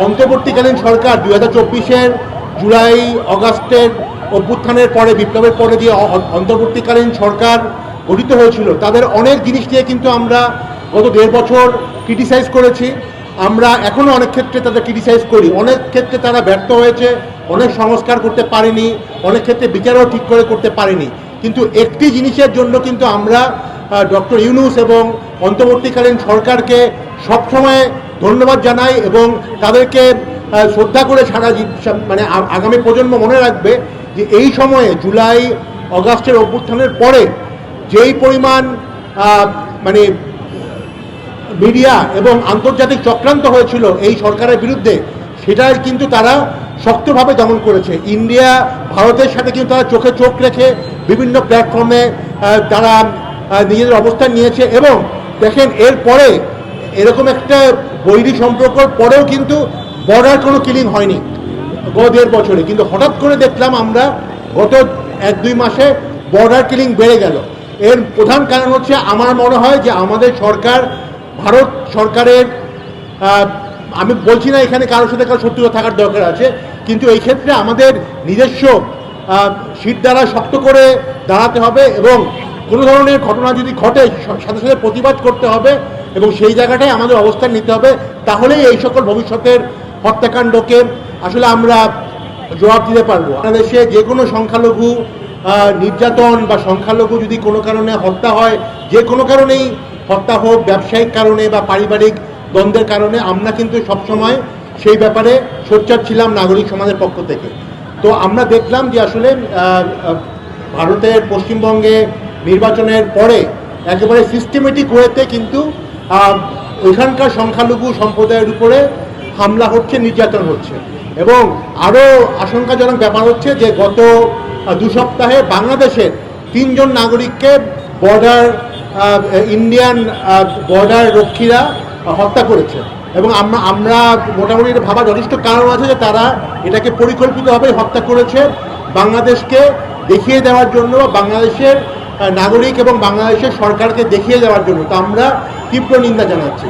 অন্তর্বর্তীকালীন সরকার 2024-এর জুলাই অগাস্টের অভ্যুত্থানের পরে, বিপ্লবের পরে যে অন্তর্বর্তীকালীন সরকার গঠিত হয়েছিল, তাদের অনেক জিনিস নিয়ে কিন্তু আমরা গত 1.5 বছর ক্রিটিসাইজ করেছি। আমরা এখনও অনেক ক্ষেত্রে তাদের ক্রিটিসাইজ করি। অনেক ক্ষেত্রে তারা ব্যর্থ হয়েছে, অনেক সংস্কার করতে পারেনি, অনেক ক্ষেত্রে বিচারও ঠিক করে করতে পারেনি। কিন্তু একটি জিনিসের জন্য কিন্তু আমরা ডক্টর ইউনূস এবং অন্তর্বর্তীকালীন সরকারকে সবসময় ধন্যবাদ জানাই এবং তাদেরকে শ্রদ্ধা করে মানে আগামী প্রজন্ম মনে রাখবে যে এই সময়ে জুলাই অগাস্টের অভ্যুত্থানের পরে যেই পরিমাণ মানে মিডিয়া এবং আন্তর্জাতিক চক্রান্ত হয়েছিল এই সরকারের বিরুদ্ধে, সেটাই কিন্তু তারা শক্তভাবে দমন করেছে। ইন্ডিয়া ভারতের সাথে কিন্তু তারা চোখে চোখ রেখে বিভিন্ন প্ল্যাটফর্মে তারা নিজেদের অবস্থান নিয়েছে। এবং দেখেন, এরপরে এরকম একটা বৈরী সম্পর্কর পরেও কিন্তু বর্ডার কোনো কিলিং হয়নি গত 1.5 বছরে, কিন্তু হঠাৎ করে দেখলাম আমরা গত 1-2 মাসে বর্ডার কিলিং বেড়ে গেল। এর প্রধান কারণ হচ্ছে আমার মনে হয় যে আমাদের সরকার, ভারত সরকারের, আমি বলছি না এখানে কারোর সাথে কারো শত্রুতা থাকার দরকার আছে, কিন্তু এই ক্ষেত্রে আমাদের নিজস্ব শির দ্বারা শক্ত করে দাঁড়াতে হবে এবং কোনো ধরনের ঘটনা যদি ঘটে সাথে সাথে প্রতিবাদ করতে হবে এবং সেই জায়গাটায় আমাদের অবস্থান নিতে হবে। তাহলেই এই সকল ভবিষ্যতের হত্যাকাণ্ডকে আসলে আমরা জবাব দিতে পারবো। বাংলাদেশে যে কোনো সংখ্যালঘু নির্যাতন বা সংখ্যালঘু যদি কোনো কারণে হত্যা হয়, যে কোনো কারণেই হত্যা হোক, ব্যবসায়িক কারণে বা পারিবারিক দ্বন্দ্বের কারণে, আমরা কিন্তু সবসময় সেই ব্যাপারে সোচ্চার ছিলাম নাগরিক সমাজের পক্ষ থেকে। তো আমরা দেখলাম যে আসলে ভারতের পশ্চিমবঙ্গে নির্বাচনের পরে একেবারে সিস্টেমেটিক ওয়েতে কিন্তু ওইখানকার সংখ্যালঘু সম্প্রদায়ের উপরে হামলা হচ্ছে, নির্যাতন হচ্ছে। এবং আরও আশঙ্কাজনক ব্যাপার হচ্ছে যে গত 2 সপ্তাহে বাংলাদেশের 3 জন নাগরিককে ইন্ডিয়ান বর্ডার রক্ষীরা হত্যা করেছে। এবং আমরা মোটামুটি এটা ভাবা যথেষ্ট কারণ আছে যে তারা এটাকে পরিকল্পিতভাবে হত্যা করেছে বাংলাদেশকে দেখিয়ে দেওয়ার জন্য, বাংলাদেশের নাগরিক এবং বাংলাদেশের সরকারকে দেখিয়ে দেওয়ার জন্য। তো আমরা তীব্র নিন্দা জানাচ্ছি।